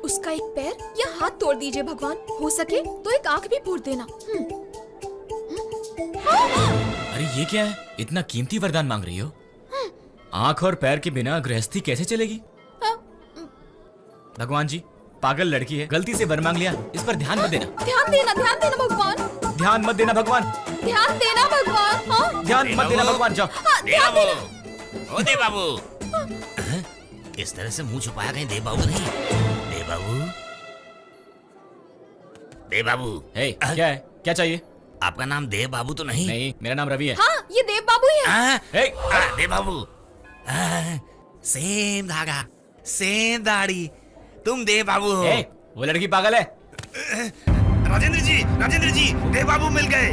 उसका एक पैर या हाथ तोड़ दीजिए भगवान, हो सके तो एक आंख भी फोड़ देना। अरे ये क्या है, इतना कीमती वरदान मांग रही हो? आंख और पैर के बिना गृहस्थी कैसे चलेगी? भगवान जी, पागल लड़की है, गलती से वर मांग लिया, इस पर ध्यान मत देना। ध्यान देना भगवान, ध्यान मत देना भगवान, ध्यान देना भगवान। हाँ? ध्यान मत देना भगवान, जाओ। ध्यान देना। ओ देव बाबू, इस तरह से मुंह छुपाया कहीं देव बाबू नहीं? देव बाबू, देव बाबू। क्या है, क्या चाहिए? आपका नाम देव बाबू तो नहीं? नहीं, मेरा नाम रवि है। हाँ, ये देव बाबू ही है। देव बाबू, सेम धागा, सेम दाढ़ी, तुम देव बाबू हो। वो लड़की पागल है। राजेंद्र जी, देव बाबू मिल गए।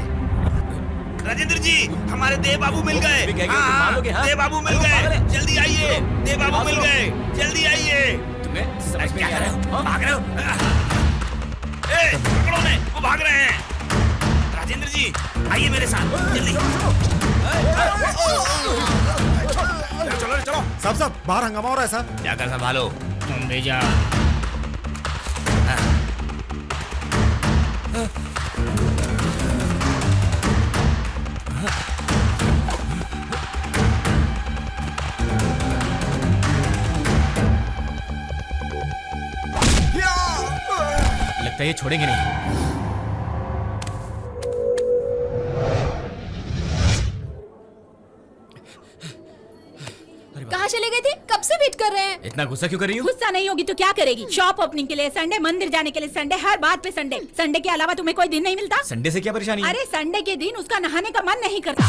राजेंद्र जी, हमारे देव बाबू मिल गए। देव बाबू मिल गए, जल्दी आइए। देव बाबू मिल गए, जल्दी आइए। तुम्हें समझ में क्या नहीं आ कर रहे हो? रहा? भाग रहे हो? पकड़ो उन्हें, वो भाग रहे हैं। राजेंद्र जी, आइए मेरे साथ, जल्दी। चलो सब बाहर हंगामा हो रहा है साहब। जाकर संभालो। तुम भी जाओ। लगता है ये छोड़ेंगे नहीं। कहाँ चले गए थे? कब से वेट कर रहे हैं। इतना गुस्सा क्यों कर रही हो? गुस्सा नहीं होगी तो क्या करेगी? शॉप ओपनिंग के लिए संडे, मंदिर जाने के लिए संडे, हर बात पे संडे। संडे के अलावा तुम्हें कोई दिन नहीं मिलता? संडे से क्या परेशानी है? अरे संडे के दिन उसका नहाने का मन नहीं करता।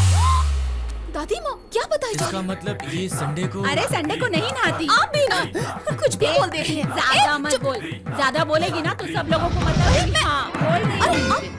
दादी माँ क्या बताई? इसका मतलब ये संडे को? अरे संडे को नहीं नहाती। आप भी ना कुछ भी बोल देती हैं। ज्यादा मत बोल, ज्यादा बोलेगी ना तो सब लोगों को बताओगी। हाँ, बोल रही हूँ।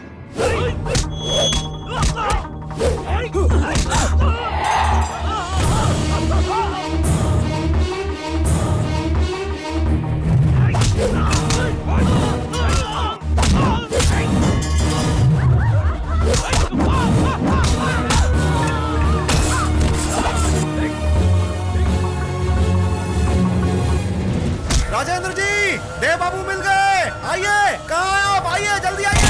राजेंद्र जी, देव बाबू मिल गए। आइए, कहाँ हैं आप? आइए, जल्दी आइए।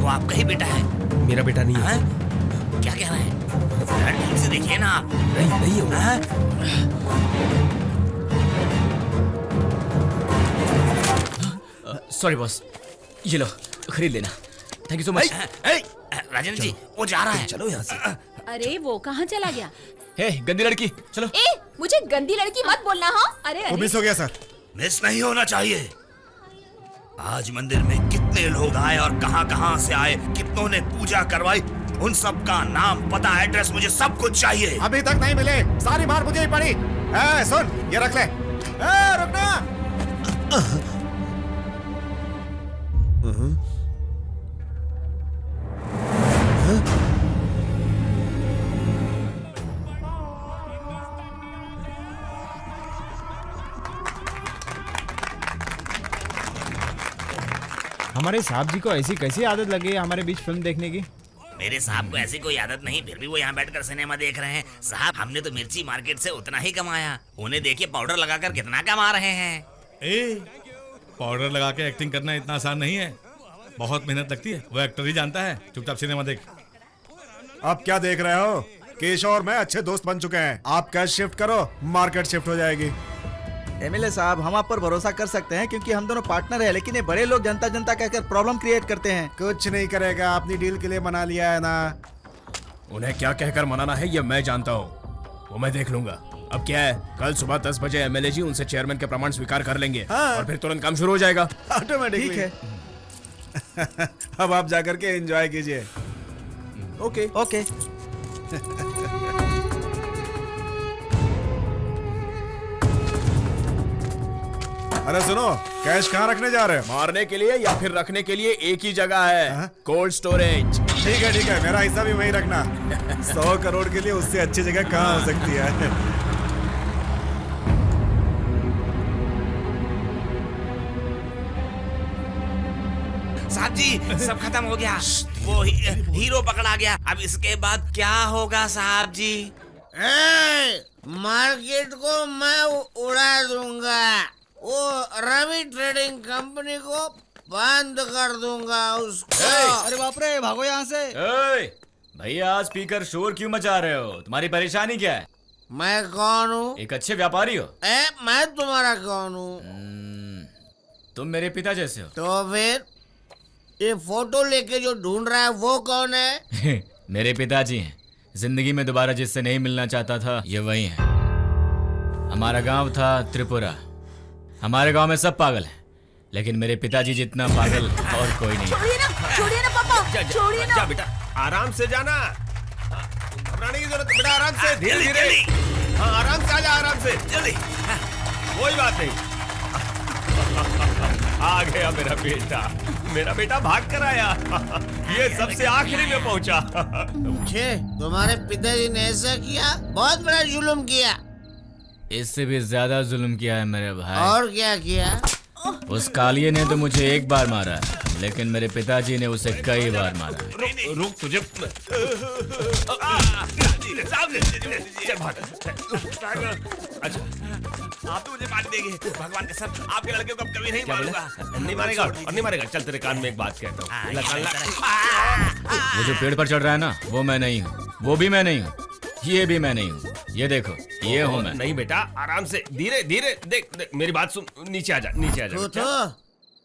आपका ही बेटा है? मेरा बेटा नहीं है। क्या कह रहे हैं? ठीक से देखिए ना आप। नहीं हो। सॉरी बॉस, ये लो खरीद लेना। Thank you so much. Rajendra ji, वो जा रहा है। चलो यहाँ से। अरे वो कहाँ चला गया? हे गंदी लड़की, चलो। मुझे गंदी लड़की मत बोलना। हाँ, अरे वो मिस हो गया सर। मिस नहीं होना चाहिए। आज मंदिर में कितने लोग आए और कहां से आए, कितनों ने पूजा करवाई, उन सब का नाम, पता, एड्रेस, मुझे सब कुछ चाहिए। अभी तक नहीं मिले, सारी मार मुझे ही पड़ी। सुन, ये रख ले। रुकना। हमारे साहब जी को ऐसी कैसी आदत लगी है हमारे बीच फिल्म देखने की? मेरे साहब को ऐसी कोई आदत नहीं, फिर भी वो यहाँ बैठकर सिनेमा देख रहे हैं। साहब, हमने तो मिर्ची मार्केट से उतना ही कमाया, उन्हें देखिए पाउडर लगाकर कितना कमा रहे हैं। पाउडर लगा के एक्टिंग करना इतना आसान नहीं है। बहुत मेहनत लगती है, वो एक्टर ही जानता है। चुपचाप सिनेमा देख। अब क्या देख रहे हो? केशव और मैं अच्छे दोस्त बन चुके हैं। आप कैश शिफ्ट करो, मार्केट शिफ्ट हो जाएगी। एमएलए साहब, हम आप पर भरोसा कर सकते हैं क्योंकि हम दोनों पार्टनर हैं, लेकिन ये बड़े लोग जनता जनता कहकर प्रॉब्लम क्रिएट करते हैं। कुछ नहीं करेगा, अपनी डील के लिए मना लिया है ना। उन्हें क्या कहकर मनाना है ये मैं जानता हूँ, वो मैं देख लूंगा। अब क्या है, कल सुबह 10 बजे एमएलए जी उनसे चेयरमैन के प्रमाण स्वीकार कर लेंगे। हाँ। और फिर तुरंत काम शुरू हो जाएगा। ऑटोमेटिक ठीक है। अब आप जाकर के एंजॉय कीजिए। Okay okay. अरे सुनो, कैश कहाँ रखने जा रहे हो? मारने के लिए या फिर रखने के लिए एक ही जगह है, कोल्ड स्टोरेज। ठीक है, मेरा हिस्सा भी वहीं रखना। 100 करोड़ के लिए उससे अच्छी जगह कहाँ हो सकती है? साहब जी, सब खत्म हो गया। वो हीरो पकड़ा गया। अब इसके बाद क्या होगा साहब जी? मार्केट को मैं उड़ा दूंगा। वो रवि ट्रेडिंग कंपनी को बंद कर दूंगा उसको। अरे बाप रे, भागो यहाँ से। भैया स्पीकर शोर क्यों मचा रहे हो? तुम्हारी परेशानी क्या है? मैं कौन हूँ? एक अच्छे व्यापारी हो। मैं तुम्हारा कौन हूँ? तुम मेरे पिता जैसे हो। तो फिर ये फोटो लेके जो ढूंढ रहा है वो कौन है? मेरे पिताजी हैं। जिंदगी में दोबारा जिससे नहीं मिलना चाहता था ये वही है। हमारा गांव था त्रिपुरा। हमारे गांव में सब पागल हैं, लेकिन मेरे पिताजी जितना पागल और कोई नहीं। छोड़िए ना पापा, छोड़िए ना। जा बेटा, आराम से जाना, घबराने की जरूरत। बेटा आराम से, धीरे धीरे। हाँ, आराम से आजा, आराम से, जल्दी। कोई बात नहीं। आ गया मेरा बेटा भाग कर आया। ये सबसे आखिरी में पहुंचा। तुम्हारे पिताजी ने ऐसा किया? बहुत बड़ा जुल्म किया। इससे भी ज्यादा जुल्म किया है मेरे भाई। और क्या किया? उस कालिये ने तो मुझे एक बार मारा, लेकिन मेरे पिताजी ने उसे कई बार मारा। रुक तुझे। चल भाग। अच्छा, आप तो मुझे पानी देंगे। भगवान कसम, आपके लड़के को कभी नहीं मारूंगा। नहीं मारेगा और नहीं मारेगा। चल तेरे कान में एक बात कहता हूँ। वो जो पेड़ पर चढ़ रहा है ना, वो मैं नहीं हूँ। वो भी मैं नहीं हूँ, ये भी मैं नहीं हूँ। ये देखो, ये हूँ मैं। नहीं बेटा, आराम से, धीरे धीरे। देख मेरी बात सुन, नीचे आ जा, नीचे आ जा।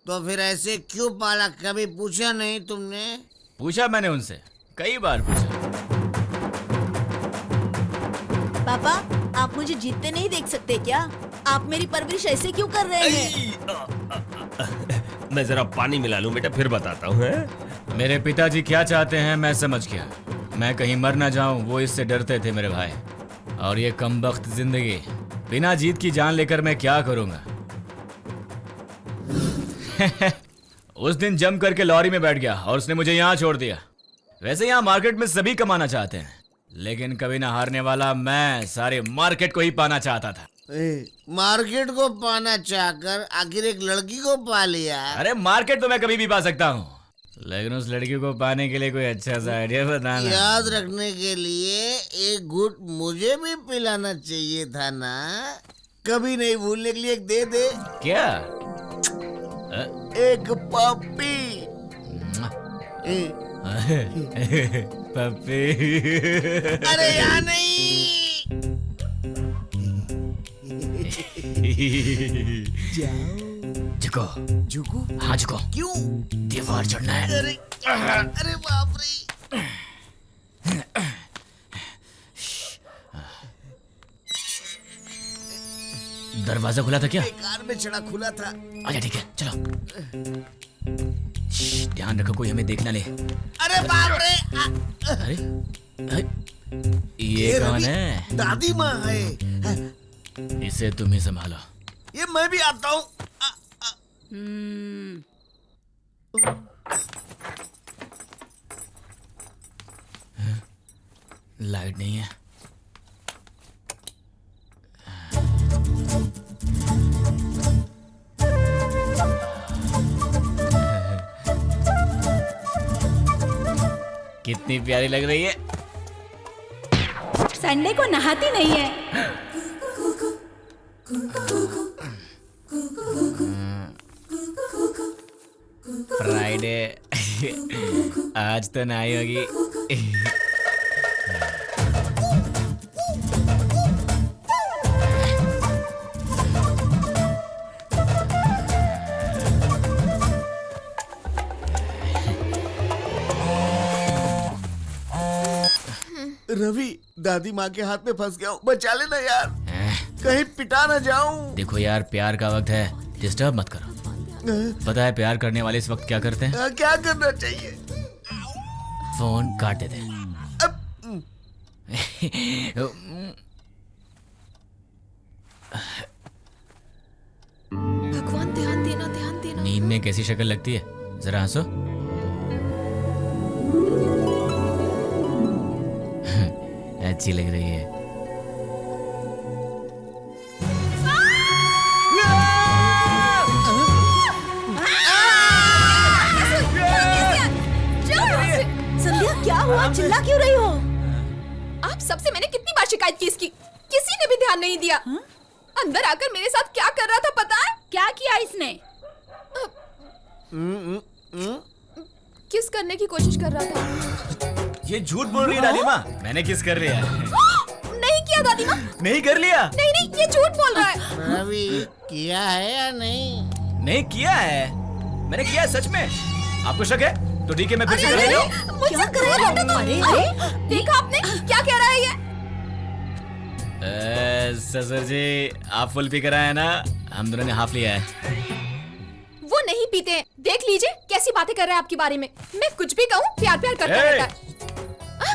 तो फिर ऐसे क्यों पाला? कभी पूछा नहीं तुमने? पूछा मैंने उनसे, कई बार पूछा। पापा, आप मुझे जीतते नहीं देख सकते क्या? आप मेरी परवरिश ऐसे क्यों कर रहे हैं? मैं जरा पानी मिला लूं बेटा, फिर बताता हूँ। मेरे पिताजी क्या चाहते हैं मैं समझ गया। मैं कहीं मर ना जाऊं, वो इससे डरते थे मेरे भाई। और ये कमबख्त जिंदगी, बिना जीत की जान लेकर मैं क्या करूंगा? उस दिन जम करके लॉरी में बैठ गया और उसने मुझे यहाँ छोड़ दिया। वैसे यहाँ मार्केट में सभी कमाना चाहते हैं, लेकिन कभी ना हारने वाला मैं सारे मार्केट को ही पाना चाहता था। मार्केट को पाना चाहकर आखिर एक लड़की को पा लिया। अरे मार्केट तो मैं कभी भी पा सकता हूँ, लेकिन उस लड़की को पाने के लिए कोई अच्छा सा आइडिया बताना। याद रखने के लिए एक घूंट मुझे भी पिलाना चाहिए था ना। कभी नहीं भूलने के लिए एक दे दे। क्या? एक पप्पी। पप्पी। अरे यहाँ नहीं। झुको। झुकू? हाँ झुको। क्यों? दीवार चढ़ना है। अरे बाप रे। दरवाजा खुला था क्या? कार में चढ़ा खुला था। अच्छा ठीक है, चलो। ध्यान रखो कोई हमें देख ना ले। अरे बाप रे। अरे ये कौन है? दादी माँ है। इसे तुम ही संभालो। ये मैं भी आता हूँ। लाइट नहीं है। कितनी प्यारी लग रही है। संडे को नहाती नहीं है। फ्राइडे आज तो नहीं होगी। रवि, दादी माँ के हाथ में फंस गया हूँ, बचा लेना यार, कहीं पिटा ना जाऊं। देखो यार, प्यार का वक्त है, डिस्टर्ब मत करो। पता है प्यार करने वाले इस वक्त क्या करते हैं? क्या करना चाहिए? फोन काट देते हैं। भगवान, ध्यान देना, ध्यान देना। नींद में कैसी शक्ल लगती है, जरा हंसो। अच्छी लग रही है। संध्या, क्या हुआ? चिल्ला क्यों रही हो? आप सबसे मैंने कितनी बार शिकायत की इसकी, किसी ने भी ध्यान नहीं दिया। अंदर आकर मेरे साथ क्या कर रहा था पता है? क्या किया इसने? किस करने की कोशिश कर रहा था। ये झूठ बोल रही है दादी माँ। मैंने किस कर लिया? नहीं किया दादी माँ। नहीं कर लिया। नहीं नहीं, ये झूठ बोल रहा है। रवि, किया है या नहीं? नहीं किया है, मैंने किया है सच में। आपको शक है तो ठीक है, मैं फिर से कर रही हूँ। मुझसे कर रहा था तो। अरे देखा आपने क्या कह रहा है ये? ससुर जी, आप फुल पी कर आए ना, हम दोनों ने हाफ लिया है। वो नहीं पीते हैं। देख लीजिए कैसी बातें कर रहा है आपके बारे में। मैं कुछ भी कहूँ प्यार प्यार करता रहता है।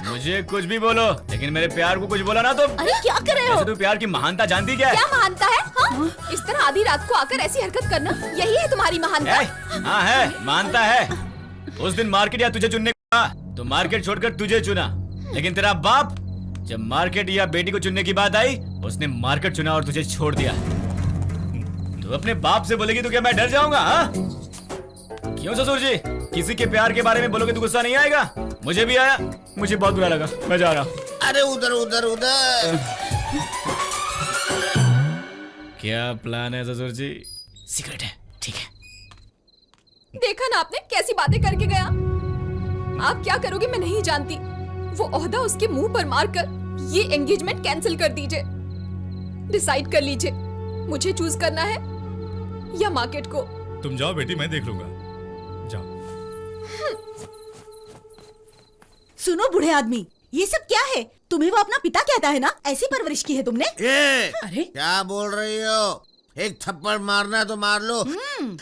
मुझे कुछ भी बोलो, लेकिन मेरे प्यार को कुछ बोला ना तो। अरे क्या कर रहे हो? तू प्यार की महानता जानती क्या है? क्या महानता है? हाँ? इस तरह आधी रात को आकर ऐसी हरकत करना, यही है तुम्हारी महानता? हाँ है, मानता है। उस दिन मार्केट या तुझे चुनने को कहा तो मार्केट छोड़कर तुझे चुना, लेकिन तेरा बाप जब मार्केट या बेटी को चुनने की बात आई, उसने मार्केट चुना और तुझे छोड़ दिया। तू अपने बाप से बोलेगी तो क्या मैं डर जाऊंगा? हाँ? क्यों ससुर जी, किसी के प्यार के बारे में बोलोगे तो गुस्सा नहीं आएगा? मुझे भी आया, मुझे बहुत बुरा लगा, मैं जा रहा हूँ। अरे उधर उधर उधर। क्या प्लान है ससुर जी? सीक्रेट है, ठीक है। देखा ना आपने कैसी बातें करके गया। आप क्या करोगे मैं नहीं जानती। वो ओहदा उसके मुंह पर मारकर ये एंगेजमेंट कैंसिल कर दीजिए। डिसाइड कर लीजिए, मुझे चूज करना है या मार्केट को। तुम जाओ बेटी, मैं देख लूंगा, जाओ। सुनो बूढ़े आदमी, ये सब क्या है? तुम्हें वो अपना पिता कहता है ना, ऐसी परवरिश की है तुमने? अरे क्या बोल रही हो? एक थप्पड़ मारना तो मार लो,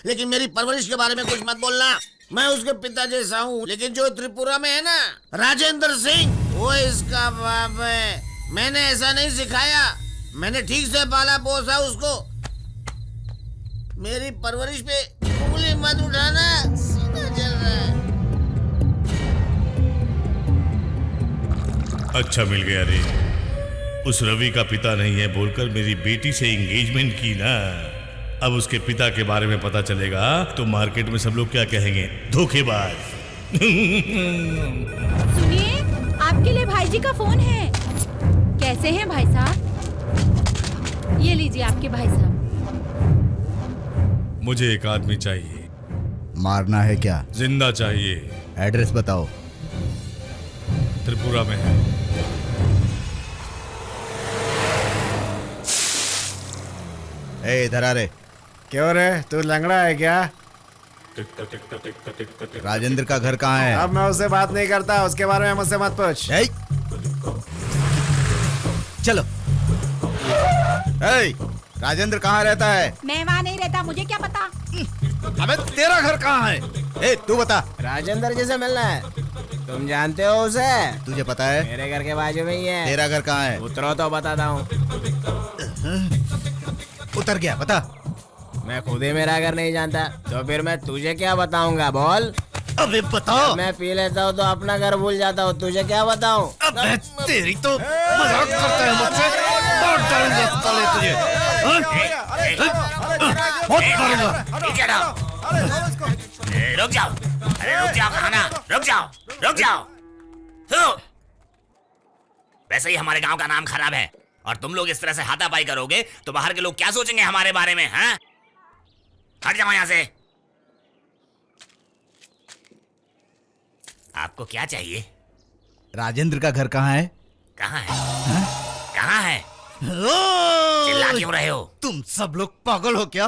लेकिन मेरी परवरिश के बारे में कुछ मत बोलना। मैं उसके पिता जैसा हूँ, लेकिन जो त्रिपुरा में है ना, राजेंद्र सिंह, वो इसका बाप है। मैंने ऐसा नहीं सिखाया, मैंने ठीक से पाला पोसा उसको। मेरी परवरिश पे उंगली मत उठाना, सीना जल रहा है। अच्छा मिल गया रे, उस रवि का पिता नहीं है बोलकर मेरी बेटी से एंगेजमेंट की ना। अब उसके पिता के बारे में पता चलेगा तो मार्केट में सब लोग क्या कहेंगे, धोखेबाज। सुनिए, आपके लिए भाई जी का फोन है। कैसे हैं भाई साहब? ये लीजिए आपके भाई साहब। मुझे एक आदमी चाहिए। मारना है क्या? जिंदा चाहिए। एड्रेस बताओ। त्रिपुरा में है। ए इधर आ रे। क्यों रे, तू लंगड़ा है क्या? राजेंद्र का घर कहाँ है? अब मैं उससे बात नहीं करता, उसके बारे में मुझसे मत पूछ। चलो। राजेंद्र कहाँ रहता है? मैं वहाँ नहीं रहता, मुझे क्या पता। अबे तेरा घर कहाँ है? ए तू बता। राजेंद्र जी से मिलना है। तुम जानते हो उसे? तुझे पता है? मेरे घर के बाजू में ही है। तेरा घर कहाँ है? उतरो तो बताता हूँ। उतर गया, बता। मैं खुद ही मेरा घर नहीं जानता, तो फिर मैं तुझे क्या बताऊंगा, बोल। अबे बताओ। मैं पी लेता हूँ तो अपना घर भूल जाता हूँ, तुझे क्या बताऊँ? अबे तेरी तो मजाक करता है मुझसे। बहुत डरूंगा साले तुझे। बहुत डरूंगा। रुक जाओ, अरे रुक जाओ, खाना रुक जाओ, रुक जाओ। वैसे ही हमारे गांव का नाम खराब है, और तुम लोग इस तरह से हाथापाई करोगे तो बाहर के लोग क्या सोचेंगे हमारे बारे में? हैं? हट जाओ यहाँ से। आपको क्या चाहिए? राजेंद्र का घर कहाँ है? कहाँ है? कहाँ है? चिल्ला क्यों रहे हो? तुम सब लोग पागल हो क्या?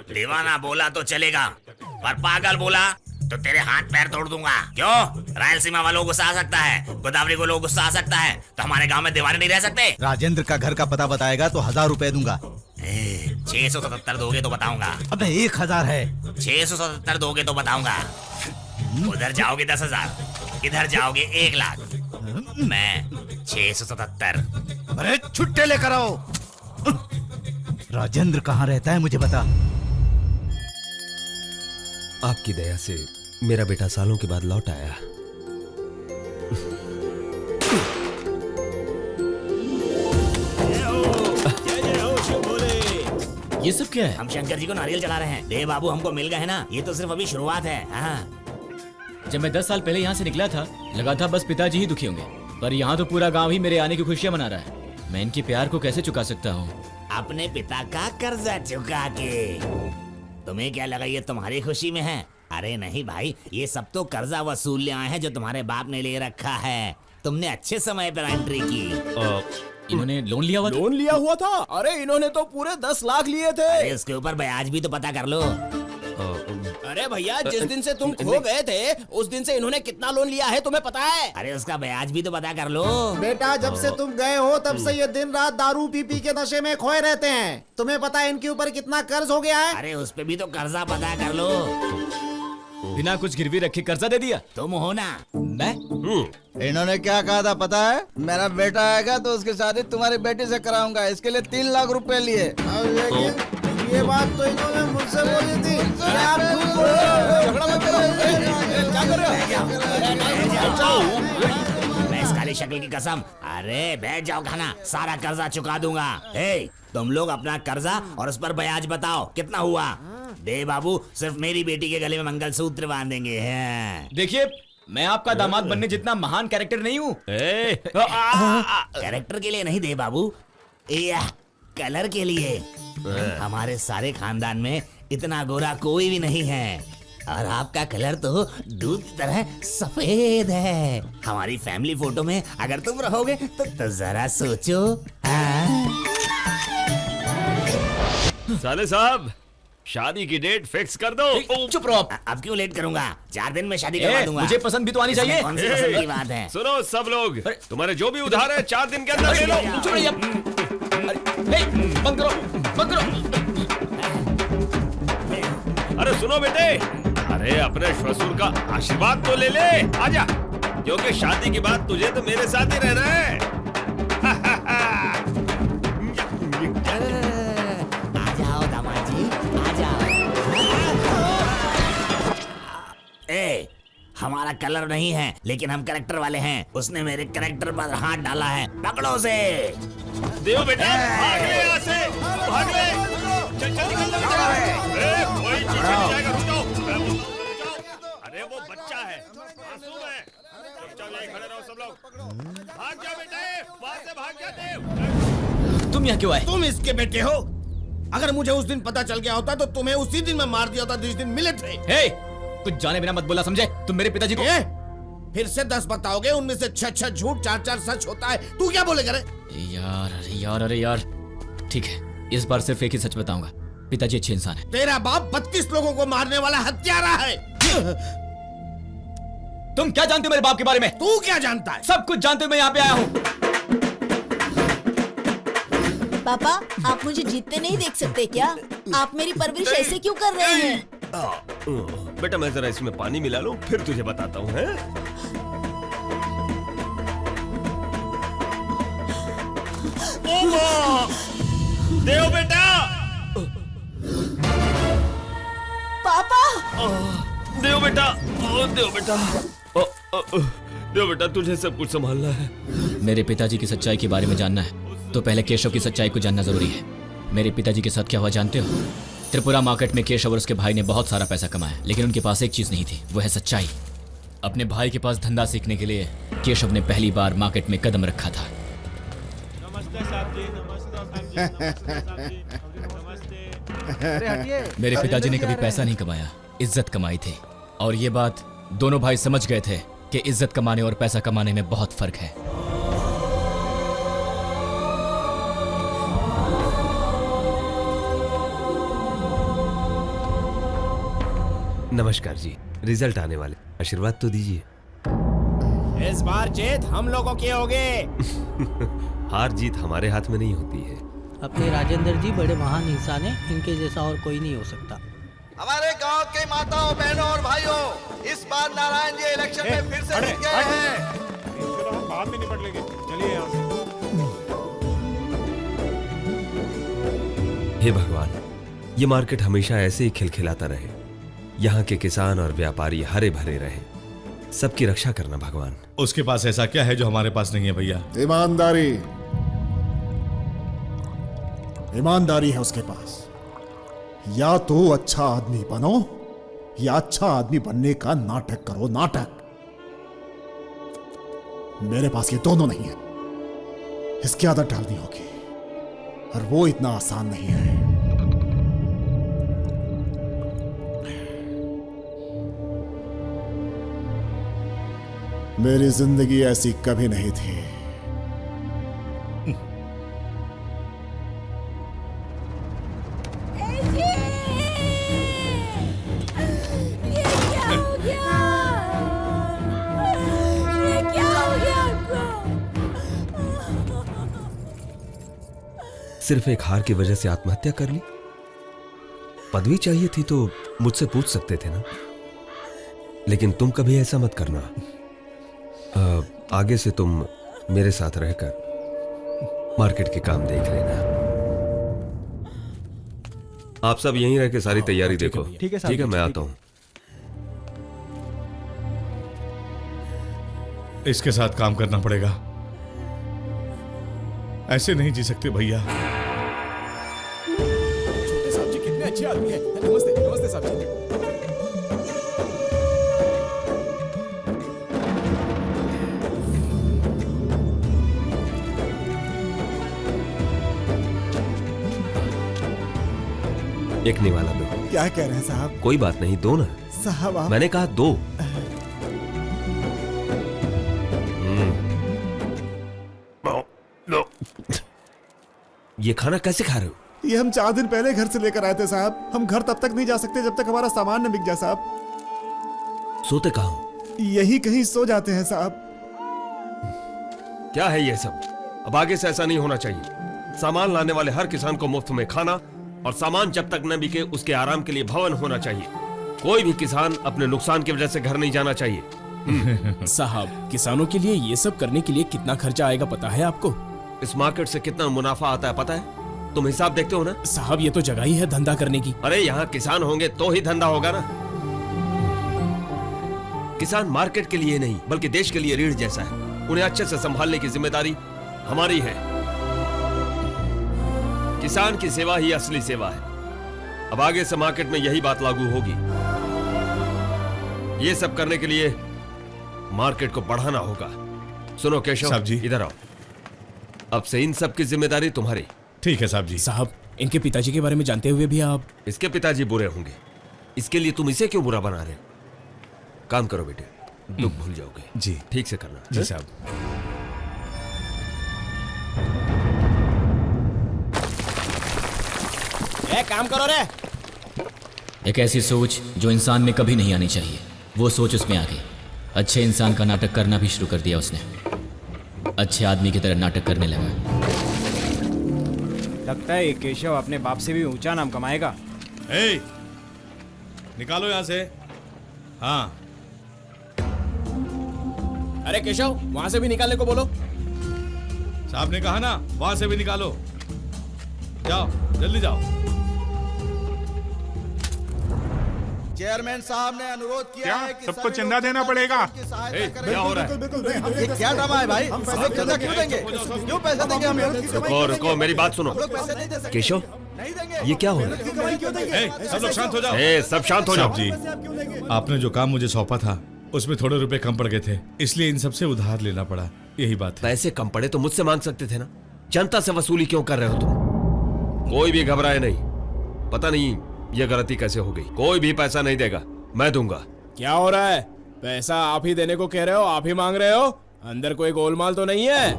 दीवाना बोला तो चलेगा, पर पागल बोला तो तेरे हाथ पैर तोड़ दूंगा। क्यों? रायलसीमा वालों को गुस्सा आ सकता है, गोदावरी को लोग गुस्सा आ सकता है, तो हमारे गांव में दीवाने नहीं रह सकते। राजेंद्र का घर का पता बताएगा तो 1000 रुपए दूंगा। 677 दोगे तो बताऊंगा। अबे 1000 है। 677 दोगे तो बताऊंगा। उधर जाओगे 10,000, इधर जाओगे 1 लाख। मैं 677। अरे छुट्टे लेकर आओ। राजेंद्र कहाँ रहता है मुझे बता। आपकी दया से मेरा बेटा सालों के बाद लौट आया। ये सब क्या है? हम शंकर जी को नारियल चढ़ा रहे हैं। देव बाबू हमको मिल गए हैं ना, ये तो सिर्फ अभी शुरुआत है। हाँ। जब मैं 10 साल पहले यहाँ से निकला था, लगा था बस पिताजी ही दुखी होंगे, पर यहाँ तो पूरा गांव ही मेरे आने की खुशियाँ मना रहा है। मैं इनके प्यार को कैसे चुका सकता हूँ? अपने पिता का कर्जा चुका के। तुम्हें क्या लगा ये तुम्हारी खुशी में है? अरे नहीं भाई, ये सब तो कर्जा वसूल आए हैं जो तुम्हारे बाप ने ले रखा है। तुमने अच्छे समय पर एंट्री की। इन्होंने लोन लिया हुआ था? लोन लिया हुआ था? अरे इन्होंने तो पूरे 10 लाख लिए थे। अरे उसके ऊपर ब्याज भी तो पता कर लो। अरे भैया, जिस दिन से तुम खो गए थे उस दिन से इन्होंने कितना लोन लिया है तुम्हें पता है? अरे उसका ब्याज भी तो पता कर लो। बेटा, जब से तुम गए हो तब से ये दिन रात दारू पी पी के नशे में खोए रहते हैं। तुम्हें पता है इनके ऊपर कितना कर्ज हो गया है? अरे उस पे भी तो कर्जा पता कर लो। बिना कुछ गिरवी रखे कर्जा दे दिया? तुम हो ना। मैं? इन्होंने क्या कहा था पता है? मेरा बेटा आएगा तो उसकी शादी तुम्हारी बेटी से कराऊंगा। इसके लिए 3 लाख रुपए लिए। ये बात तो इन्होंने मुझसे बोली थी। मैं इस काली शक्ल की कसम। अरे बैठ जाओ खाना, सारा कर्जा चुका दूंगा। तुम लोग अपना कर्जा और उस पर ब्याज बताओ कितना हुआ। देव बाबू सिर्फ मेरी बेटी के गले में मंगलसूत्र बांधेंगे। देखिए, मैं आपका दामाद बनने जितना महान कैरेक्टर नहीं हूँ। कैरेक्टर के लिए नहीं देव बाबू, कलर के लिए। हमारे सारे खानदान में इतना गोरा कोई भी नहीं है, और आपका कलर तो दूध की तरह सफेद है। हमारी फैमिली फोटो में अगर तुम रहोगे तो जरा सोचो। साले साहब, शादी की डेट फिक्स कर दो। चुप रहो। अब क्यों लेट करूंगा? 4 दिन में शादी करवा दूंगा। मुझे पसंद भी तो आनी चाहिए। कौन सी पसंद की बात है? सुनो सब लोग, तुम्हारे जो भी उधार है 4 दिन के अंदर ले लो। बंद करो, बंद करो। अरे सुनो बेटे, अरे अपने ससुर का आशीर्वाद तो ले ले। आजा, क्योंकि शादी के बाद तुझे तो मेरे साथ ही रहना है। हमारा कलर नहीं है, लेकिन हम करेक्टर वाले हैं। उसने मेरे करेक्टर पर हाथ डाला है। पकड़ो उसे। देव बेटा, भाग ले यहाँ से, भाग ले। चल चल निकल कोई चीज नहीं जाएगा, रुक जाओ। अरे वो बच्चा है, मासूम है। चुपचाप यहीं खड़े रहो सब लोग। भाग जा बेटे, वहाँ से भाग जा। देव, तुम यहाँ क्यों आए? तुम इसके बेटे हो। अगर मुझे उस दिन पता चल गया होता तो तुम्हें उसी दिन में मार दिया होता जिस दिन मिले थे। कुछ जाने बिना मत बोला, समझे? तुम मेरे पिताजी को फिर से 10 बताओगे, उनमें से 6 झूठ, 4 सच होता है। तू क्या बोलेगा रे? अरे यार, ठीक है, इस बार सिर्फ एक ही सच बताऊंगा। पिताजी अच्छे इंसान है। तेरा बाप 32 लोगों को मारने वाला हत्यारा है। तुम क्या जानते हो मेरे बाप के बारे में? तू क्या जानता है? सब कुछ जानते हो। मैं यहाँ पे आया हूँ। पापा, आप मुझे जीतते नहीं देख सकते क्या? आप मेरी परवरिश ऐसे क्यों कर रहे हैं? बेटा, मैं जरा इसमें पानी मिला लूं, फिर तुझे बताता हूँ। देव बेटा, पापा। देव बेटा, देव बेटा, देव बेटा, तुझे सब कुछ संभालना है। मेरे पिताजी की सच्चाई के बारे में जानना है तो पहले केशव की सच्चाई को जानना जरूरी है। मेरे पिताजी के साथ क्या हुआ जानते हो? त्रिपुरा मार्केट में केशव और उसके भाई ने बहुत सारा पैसा कमाया, लेकिन उनके पास एक चीज नहीं थी, वो है सच्चाई। अपने भाई के पास धंधा सीखने के लिए केशव ने पहली बार मार्केट में कदम रखा था। मेरे पिताजी ने कभी पैसा नहीं कमाया, इज्जत कमाई थी, और ये बात दोनों भाई समझ गए थे कि इज्जत कमाने और पैसा कमाने में बहुत फर्क है। नमस्कार जी, रिजल्ट आने वाले, आशीर्वाद तो दीजिए। इस बार जीत हम लोगों की होगी। हार जीत हमारे हाथ में नहीं होती है। अपने राजेंद्र जी बड़े महान इंसान हैं, इनके जैसा और कोई नहीं हो सकता। हमारे गांव के माताओं, बहनों और भाइयों, इस बार नारायण जी इलेक्शन में फिर से जीत गए हैं। इसको तो हम बाद में निपट लेंगे। चलिए यहाँ से। हे भगवान, ये मार्केट हमेशा ऐसे ही खिलखिलाता रहे, यहाँ के किसान और व्यापारी हरे भरे रहे, सबकी रक्षा करना भगवान। उसके पास ऐसा क्या है जो हमारे पास नहीं है भैया? ईमानदारी, ईमानदारी है उसके पास। या तो अच्छा आदमी बनो या अच्छा आदमी बनने का नाटक करो, नाटक। मेरे पास ये दोनों नहीं है। इसकी आदत डालनी होगी और वो इतना आसान नहीं है। मेरी जिंदगी ऐसी कभी नहीं थी। सिर्फ एक हार की वजह से आत्महत्या कर ली? पदवी चाहिए थी तो मुझसे पूछ सकते थे ना। लेकिन तुम कभी ऐसा मत करना। आगे से तुम मेरे साथ रहकर मार्केट के काम देख लेना। आप सब यहीं रह के सारी तैयारी देखो। ठीक है, मैं आता हूं। इसके साथ काम करना पड़ेगा, ऐसे नहीं जी सकते भैया। छोटे साहब जी कितने अच्छे आदमी हैं। नमस्ते, नमस्ते साहब जी। एक निवाला दो। क्या कह रहे हैं साहब? कोई बात नहीं, दो ना साहब। आप मैंने कहा दो। ये खाना कैसे खा रहे हो? ये हम 4 दिन पहले घर से लेकर आए थे साहब। हम घर तब तक नहीं जा सकते जब तक हमारा सामान न बिक जाए साहब। सोते कहाँ हो? यही कहीं सो जाते हैं साहब। क्या है ये सब? अब आगे से ऐसा नहीं होना चाहिए। सामान लाने वाले हर किसान को मुफ्त में खाना और सामान जब तक न बिके उसके आराम के लिए भवन होना चाहिए। कोई भी किसान अपने नुकसान की वजह से घर नहीं जाना चाहिए। साहब, किसानों के लिए ये सब करने के लिए कितना खर्चा आएगा पता है आपको? इस मार्केट से कितना मुनाफा आता है पता है? तुम हिसाब देखते हो ना? साहब, ये तो जगह ही है धंधा करने की। अरे यहाँ किसान होंगे तो ही धंधा होगा ना। किसान मार्केट के लिए नहीं बल्कि देश के लिए रीढ़ जैसा है। उन्हें अच्छे से संभालने की जिम्मेदारी हमारी है। किसान की सेवा ही असली सेवा है। अब आगे से मार्केट में यही बात लागू होगी। ये सब करने के लिए मार्केट को बढ़ाना होगा। सुनो केशव साहब जी, इधर आओ। अब से इन सब की जिम्मेदारी तुम्हारी। ठीक है साहब जी। साहब, इनके पिताजी के बारे में जानते हुए भी आप? इसके पिताजी बुरे होंगे, इसके लिए तुम इसे क्यों बुरा बना रहे हो? काम करो बेटे, दुख भूल जाओगे। जी ठीक से करना। जी साहब। काम करो रे। एक ऐसी सोच जो इंसान में कभी नहीं आनी चाहिए, वो सोच उसमें आ गई। अच्छे इंसान का नाटक करना भी शुरू कर दिया उसने। अच्छे आदमी की तरह नाटक करने लगा। लगता है केशव अपने बाप से भी ऊंचा नाम कमाएगा। निकालो यहाँ से। हाँ। अरे केशव, वहां से भी निकालने को बोलो। साहब ने कहा ना, वहां से भी निकालो। जाओ, जल्दी जाओ। चेयरमैन साहब ने अनुरोध किया है कि सबको चंदा देना पड़ेगा। क्या हो रहा है? ये क्या ड्रामा है भाई? हम लोग चंदा क्यों देंगे? क्यों पैसे देंगे हम लोग? रुको, मेरी बात सुनो। केशव, ये क्या हो रहा है? सब लोग शांत हो जाओ। सब शांत हो जाओ। जी, आपने जो काम मुझे सौंपा था उसमें थोड़े रुपए कम पड़ गए थे, इसलिए इन सबसे उधार लेना पड़ा। यही बात है। पैसे कम पड़े तो मुझसे मांग सकते थे ना। जनता से वसूली क्यों कर रहे हो तुम? कोई भी घबराए नहीं। पता नहीं ये गलती कैसे हो गई। कोई भी पैसा नहीं देगा, मैं दूंगा। क्या हो रहा है? पैसा आप ही देने को कह रहे हो, आप ही मांग रहे हो? अंदर कोई गोलमाल तो नहीं है?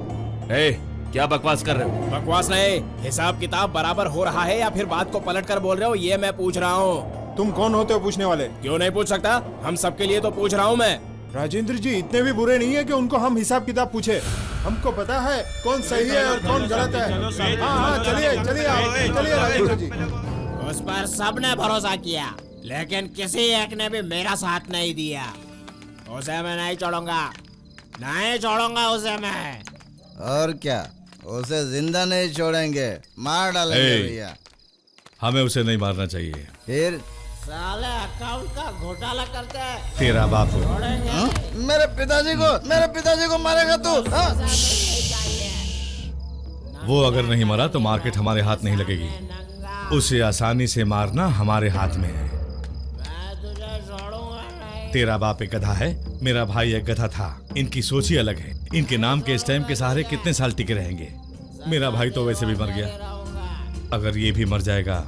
ए, क्या बकवास कर रहे हो? बकवास नहीं, हिसाब किताब बराबर हो रहा है या फिर बात को पलट कर बोल रहे हो, ये मैं पूछ रहा हूँ। तुम कौन होते हो पूछने वाले? क्यों नहीं पूछ सकता? हम सबके लिए तो पूछ रहा हूँ मैं। राजेंद्र जी इतने भी बुरे नहीं है कि उनको हम हिसाब किताब पूछे। हमको पता है कौन सही है और कौन गलत है। हाँ चलिए चलिए चलिए राजेंद्र जी। उस पर सबने भरोसा किया, लेकिन किसी एक ने भी मेरा साथ नहीं दिया। उसे मैं नहीं छोड़ूंगा, नहीं छोड़ूंगा उसे मैं। और क्या, उसे जिंदा नहीं छोड़ेंगे, मार डालेंगे भैया। हमें उसे नहीं मारना चाहिए। फिर साले अकाउंट का घोटाला करते हैं। तेरा बाप मेरे पिताजी को मारेगा तू? वो अगर नहीं मरा तो मार्केट हमारे हाथ नहीं लगेगी। उसे आसानी से मारना हमारे हाथ में है। तेरा बाप एक गधा है, मेरा भाई एक गधा था। इनकी सोच ही अलग है। इनके नाम के स्टैम्प के सहारे कितने साल टिके रहेंगे। मेरा भाई तो वैसे भी मर गया, अगर ये भी मर जाएगा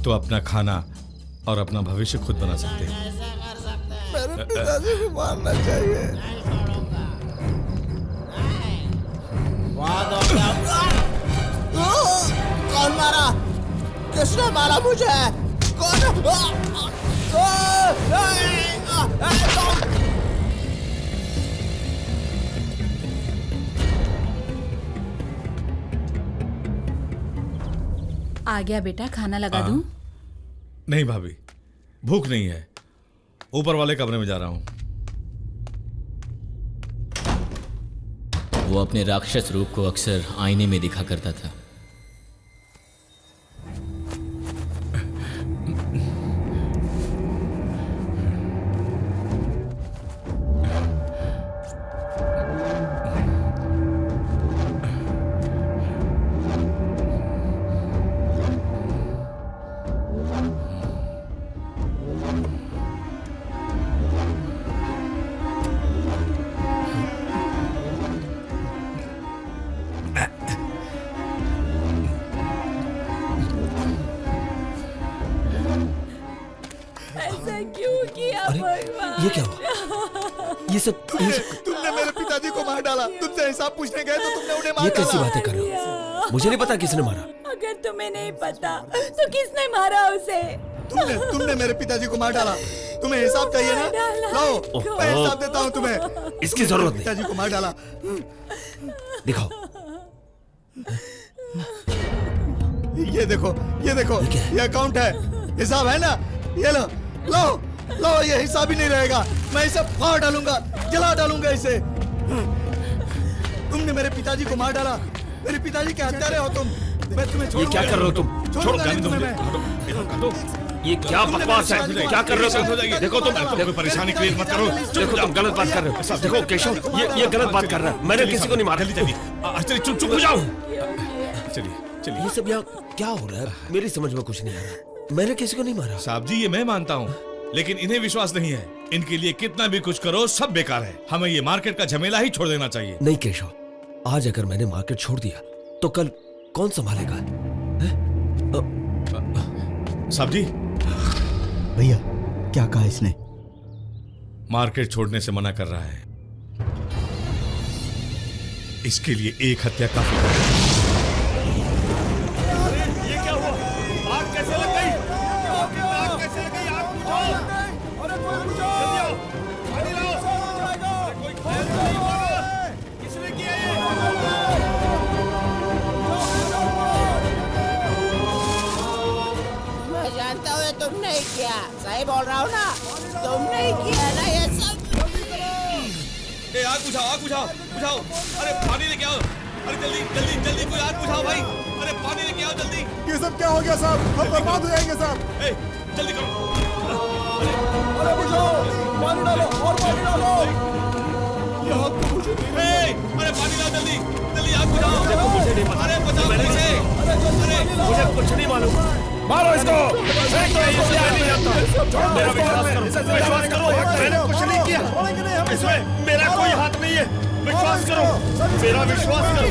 तो अपना खाना और अपना भविष्य खुद बना सकते हैं। मेरे पिताजी को मारना चाहिए। कौन मारा? किसने मारा मुझे? कौन? आ गया बेटा, खाना लगा दूं? नहीं भाभी, भूख नहीं है। ऊपर वाले कमरे में जा रहा हूँ। वो अपने राक्षस रूप को अक्सर आईने में दिखा करता था। ये क्या हुआ? ये सब तुमने मेरे पिताजी को मार डाला। तुमसे हिसाब पूछने गए तो तुमने उन्हें मार ये डाला। कैसी बातें कर रहे हो? मुझे नहीं पता किसने मारा। अगर तुम्हें नहीं पता तो किसने मारा उसे? तुमने मेरे पिताजी को मार डाला। तुम्हें हिसाब चाहिए ना? लो, मैं हिसाब देता हूँ तुम्हें। इसकी जरूरत नहीं। पिताजी को मार डाला। दिखाओ। ये देखो, ये अकाउंट है, हिसाब है ना? ये लो, ये हिसाब ही नहीं रहेगा। मैं इसे फाड़ डालूंगा, जला डालूंगा इसे। तुमने मेरे पिताजी को मार डाला। मेरे पिताजी के हत्यारे हो तुम। मैं तुम्हें ये क्या कर रहे हो तुम? छोड़ूंगा नहीं तुम्हें। ये क्या बकवास है? क्या कर रहे हो तुम? देखो तुम परेशानी क्रिएट मत करो। देखो तुम गलत बात कर रहे हो। देखो केशव, ये गलत बात कर रहा है। मैंने किसी को नहीं मारा। चलिए चुप हो जाओ। चलिए ये सब यहाँ क्या हो रहा है? मेरी समझ में कुछ नहीं आ रहा। मैंने किसी को नहीं मारा। साहब जी, ये मैं मानता हूँ, लेकिन इन्हें विश्वास नहीं है। इनके लिए कितना भी कुछ करो सब बेकार है। हमें ये मार्केट का झमेला ही छोड़ देना चाहिए। नहीं केशव, आज अगर मैंने मार्केट छोड़ दिया तो कल कौन संभालेगा? साहब जी, भैया क्या कहा इसने? मार्केट छोड़ने से मना कर रहा है। इसके लिए एक हत्या काफी है। ये क्या हुआ? आग कैसे लग गई? आग कैसे लग गई? आग बुझाओ! अरे कोई बुझाओ! जल्दी आओ! पानी लाओ! कोई किसने किया ये? मैं जानता हूँ ये तुम नहीं किया। सही बोल रहा हूँ ना? तुम नहीं किया ना ये सब। आग बुझाओ। अरे पानी लेके आओ। अरे जल्दी कोई आग बुझाओ भाई। अरे पानी लेके आओ जल्दी। ये सब क्या हो गया साहब? हम बर्बाद हो जाएंगे साहब। जल्दी करो। अरे बुझाओ, पानी डालो और पानी डालो। ये आग को बुझे नहीं। अरे पानी लाओ जल्दी आग बुझाओ। देखो मुझे नहीं पता। अरे बचाओ इसे। मुझे कुछ नहीं मालूम। मारो इसको। मेरा विश्वास करो, मैंने कुछ नहीं किया। इसमें मेरा कोई हाथ नहीं है। विश्वास करो, मेरा विश्वास करो।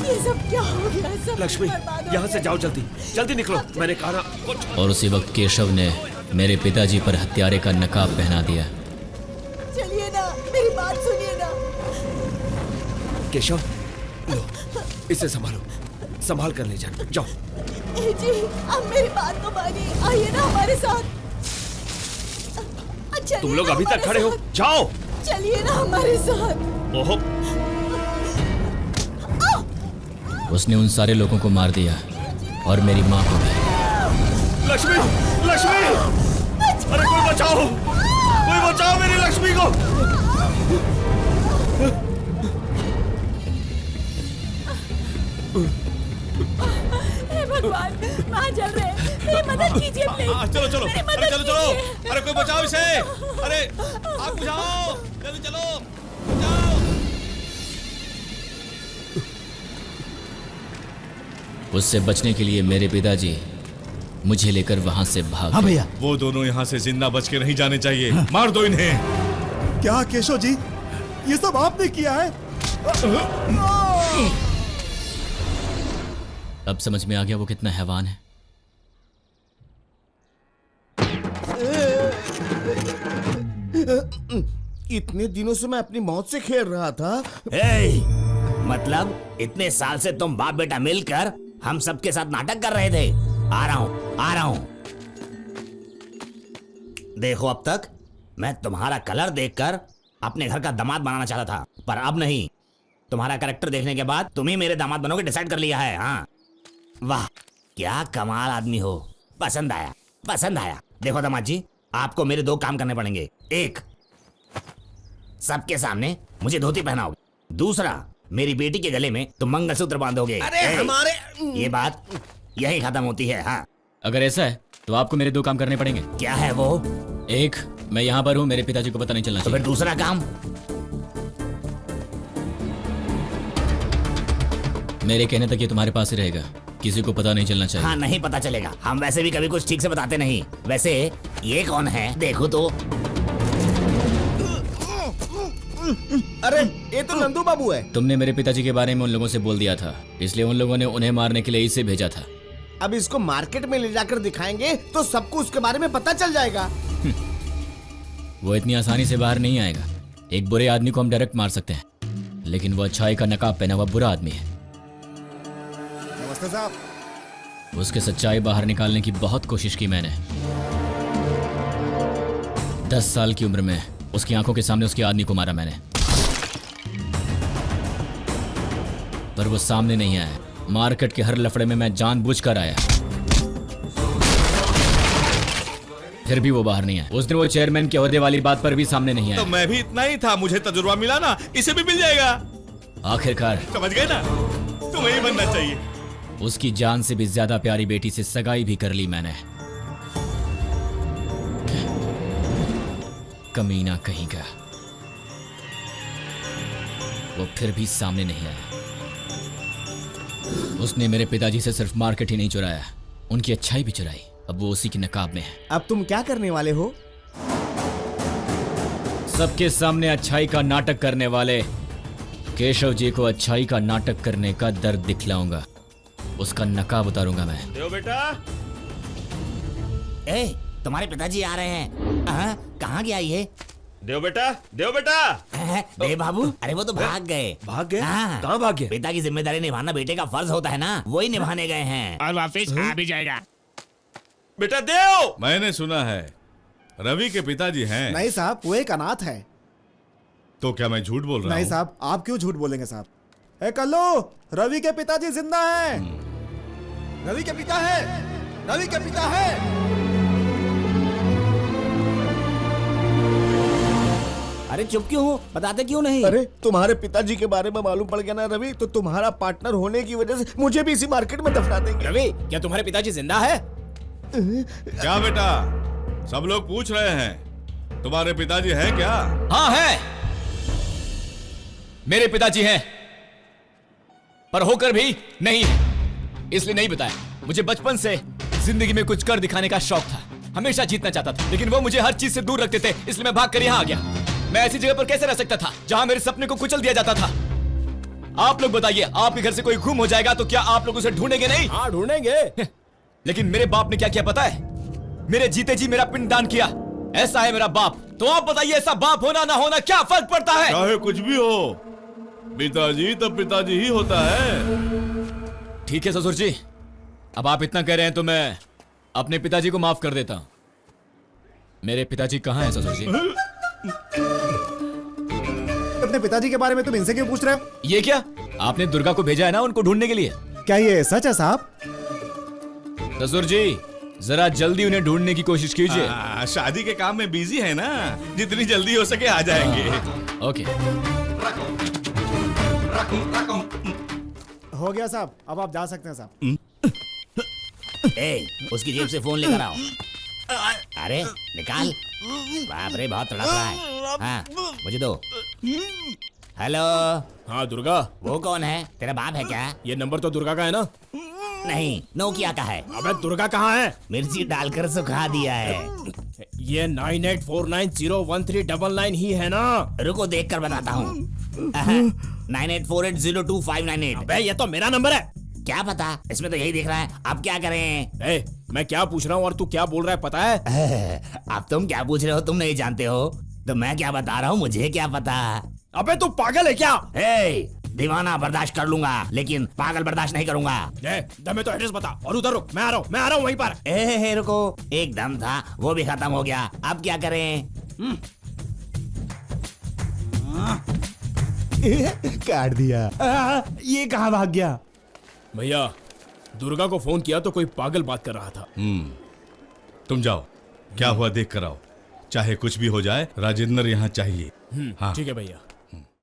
ये सब क्या हो गया? सब लक्ष्मी, यहाँ से जाओ जल्दी निकलो। मैंने कहा ना। और उसी वक्त केशव ने मेरे पिताजी पर हत्यारे का नकाब पहना दिया। चलिए ना, मेरी बात सुनिए ना। केशव, लो, इसे संभालो, संभाल कर ले जाना, जाओ। जी, आप मेरी बात तो मानिए, आइए ना हमारे साथ। तुम लोग अभी तक खड़े हो, जाओ। चलिए ना हमारे साथ। ओहो, उसने उन सारे लोगों को मार दिया और मेरी माँ को भी। लक्ष्मी, लक्ष्मी, अरे कोई बचाओ, कोई बचाओ मेरी लक्ष्मी को। हे भगवान, कहाँ चल रहे हैं? मेरी मदद कीजिए प्लीज। चलो चलो, मेरी अरे मदद चलो चलो, कीजिए। अरे कोई बचाओ इसे, अरे आग बुझाओ, जल्दी चलो, बचाओ। उससे बचने के लिए मेरे पिताजी मुझे लेकर वहां से भाग गए। भैया, वो दोनों यहाँ से जिंदा बच के नहीं जाने चाहिए। मार दो इन्हें। क्या केशव जी, ये सब आपने किया है? अब समझ में आ गया वो कितना हैवान है। इतने दिनों से मैं अपनी मौत से खेल रहा था। मतलब इतने साल से तुम बाप बेटा मिलकर हम सबके साथ नाटक कर रहे थे। आ रहा हूं। देखो, अब तक मैं तुम्हारा कलर देखकर अपने घर का दामाद बनाना चाहता था, पर अब नहीं। तुम्हारा कैरेक्टर देखने के बाद तुम ही मेरे दामाद बनोगे डिसाइड कर लिया है। हाँ, वाह, क्या कमाल आदमी हो। पसंद आया। देखो दामाद जी, आपको मेरे 2 काम करने पड़ेंगे। एक, सबके सामने मुझे धोती पहनाओगे। दूसरा, मेरी बेटी के गले में तुम मंगलसूत्र बांधोगे। अरे हमारे ये बात यही खत्म होती है। हाँ, अगर ऐसा है तो आपको मेरे 2 काम करने पड़ेंगे। क्या है वो? एक, मैं यहाँ पर हूँ, मेरे पिताजी को पता नहीं चलना तो चाहिए। फिर दूसरा काम? मेरे कहने तक ये तुम्हारे पास ही रहेगा, किसी को पता नहीं चलना चाहिए। हाँ, नहीं पता चलेगा। हम वैसे भी कभी कुछ ठीक से बताते नहीं। वैसे ये कौन है? देखो तो। अरे ये तो नंदू बाबू है। तुमने मेरे पिताजी के बारे में उन लोगों से बोल दिया था, इसलिए उन लोगों ने उन्हें मारने के लिए इसे भेजा था। अब इसको मार्केट में ले जाकर दिखाएंगे तो सबको उसके बारे में पता चल जाएगा। वो इतनी आसानी से बाहर नहीं आएगा। एक बुरे आदमी को हम डायरेक्ट मार सकते हैं, लेकिन वो अच्छाई का नकाब पहना हुआ बुरा आदमी है। नमस्ते साहब। उसके सच्चाई बाहर निकालने की बहुत कोशिश की मैंने। 10 साल की उम्र में उसकी आंखों के सामने उसके आदमी को मारा मैंने, पर वो सामने नहीं आया। मार्केट के हर लफड़े में मैं जानबूझकर आया, फिर भी वो बाहर नहीं आया। उस दिन वो चेयरमैन के ओहदे वाली बात पर भी सामने नहीं आया। तो मैं भी इतना ही था, मुझे तजुर्बा मिला ना, इसे भी मिल जाएगा। आखिरकार समझ गए ना, तुम्हें ही बनना चाहिए। उसकी जान से भी ज्यादा प्यारी बेटी से सगाई भी कर ली मैंने। कमीना कहीं का, वो फिर भी सामने नहीं आया। उसने मेरे पिताजी से सिर्फ मार्केट ही नहीं चुराया, उनकी अच्छाई भी चुराई। अब वो उसी की नकाब में है। अब तुम क्या करने वाले हो? सबके सामने अच्छाई का नाटक करने वाले केशव जी को अच्छाई का नाटक करने का दर्द दिखलाऊंगा। उसका नकाब उतारूंगा मैं। देव बेटा, तुम्हारे पिताजी आ रहे हैं। कहाँ गया ये? देव बेटा, देव बेटा। देव बाबू, अरे वो तो भाग गए। भाग गए? हाँ। कहाँ भाग गए? पिता की जिम्मेदारी निभाना बेटे का फर्ज होता है ना, वही निभाने गए हैं। और वापिस आ भी जाएगा। बेटा देव, मैंने सुना है रवि के पिताजी हैं। नहीं साहब, वो एक अनाथ है। तो क्या मैं झूठ बोल रहा हूँ? नहीं साहब, आप क्यों झूठ बोलेंगे साहब? ए कल्लू, रवि के पिताजी जिंदा हैं। रवि के पिता है, रवि के पिता है। अरे चुप क्यों हो? बताते क्यों नहीं? अरे तुम्हारे पिताजी के बारे में मालूम पड़ गया ना रवि, तो तुम्हारा पार्टनर होने की वजह से मुझे भी इसी मार्केट में दफना देंगे। रवि, क्या तुम्हारे पिताजी जिंदा है? क्या बेटा, सब लोग पूछ रहे हैं तुम्हारे पिताजी हैं क्या? हाँ है, मेरे पिताजी हैं, पर होकर भी नहीं है, इसलिए नहीं बताया। मुझे बचपन से जिंदगी में कुछ कर दिखाने का शौक था, हमेशा जीतना चाहता था, लेकिन वो मुझे हर चीज से दूर रखते थे, इसलिए मैं भाग कर यहाँ आ गया। मैं ऐसी जगह पर कैसे रह सकता था जहां मेरे सपने को कुचल दिया जाता था? आप लोग बताइए, आपके घर से कोई गुम हो जाएगा तो क्या आप लोग उसे ढूंढेंगे नहीं? हाँ ढूंढेंगे। लेकिन मेरे बाप ने क्या किया पता है? मेरे जीते जी मेरा पिंडदान किया। ऐसा है मेरा बाप। तो आप बताइए, ऐसा बाप होना ना होना क्या फर्क पड़ता है? चाहे कुछ भी हो, पिताजी तो पिताजी ही होता है। ठीक है ससुर जी, अब आप इतना कह रहे हैं तो मैं अपने पिताजी को माफ कर देता हूं। मेरे पिताजी कहाँ हैं ससुर जी? अपने पिताजी के बारे में तुम इनसे क्यों पूछ रहे हो? ये क्या? आपने दुर्गा को भेजा है ना उनको ढूंढने के लिए। क्या ये सच है साहब? ससुर जी, जरा जल्दी उन्हें ढूंढने की कोशिश कीजिए। शादी के काम में बिजी है ना, जितनी जल्दी हो सके आ जाएंगे। ओके। हो गया साहब, अब आप जा सकते हैं साहब। उसकी जेब से फोन लेकर आओ। अरे निकाल। बाप रे, बहुत तड़प रहा है। हाँ, मुझे दो। हेलो। हाँ दुर्गा। वो कौन है? तेरा बाप है क्या? ये नंबर तो दुर्गा का है ना? नहीं, नोकिया का है। अबे दुर्गा कहाँ है? मिर्ची डालकर सुखा दिया है। ये 9849013999 ही है ना? रुको देख कर बताता हूँ। 9848022598। अबे ये तो मेरा नंबर है। क्या पता, इसमें तो यही दिख रहा है। अब क्या करें? मैं क्या पूछ रहा हूँ और तू क्या बोल रहा है पता है? अब तुम क्या पूछ रहे हो? तुम नहीं जानते हो तो मैं क्या बता रहा हूँ, मुझे क्या पता। अबे तू पागल है क्या? दीवाना बर्दाश्त कर लूंगा लेकिन पागल बर्दाश्त नहीं करूंगा। दमे तो एड्रेस बता और उधर रुक। मैं आ रहा हूँ वहीं पर। रुको, एक दम था वो भी खत्म हो गया। अब क्या करें? काट दिया। ये कहाँ भाग गया? भैया, दुर्गा को फोन किया तो कोई पागल बात कर रहा था। तुम जाओ, क्या हुआ देख कर आओ। चाहे कुछ भी हो जाए, राजेंद्र यहाँ चाहिए। ठीक है भैया।